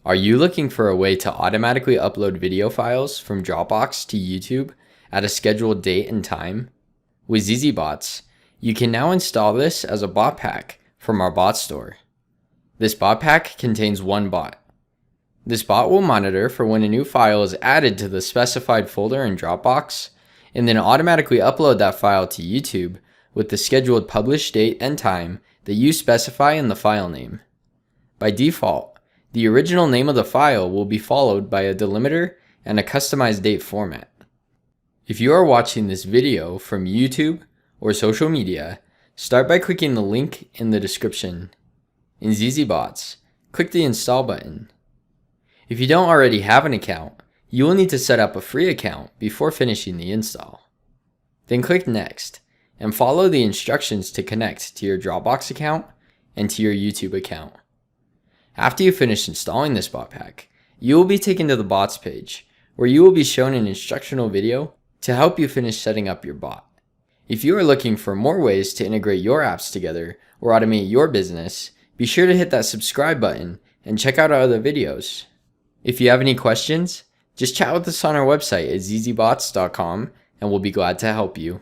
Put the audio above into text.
Are you looking for a way to automatically upload video files from Dropbox to YouTube at a scheduled date and time? With zzBots, you can now install this as a bot pack from our bot store. This bot pack contains one bot. This bot will monitor for when a new file is added to the specified folder in Dropbox, and then automatically upload that file to YouTube with the scheduled publish date and time that you specify in the file name. By default, the original name of the file will be followed by a delimiter and a customized date format. If you are watching this video from YouTube or social media, start by clicking the link in the description. In zzBots, click the install button. If you don't already have an account, you will need to set up a free account before finishing the install. Then click next and follow the instructions to connect to your Dropbox account and to your YouTube account. After you finish installing this bot pack, you will be taken to the bots page, where you will be shown an instructional video to help you finish setting up your bot. If you are looking for more ways to integrate your apps together or automate your business, be sure to hit that subscribe button and check out our other videos. If you have any questions, just chat with us on our website at zzBots.com and we'll be glad to help you.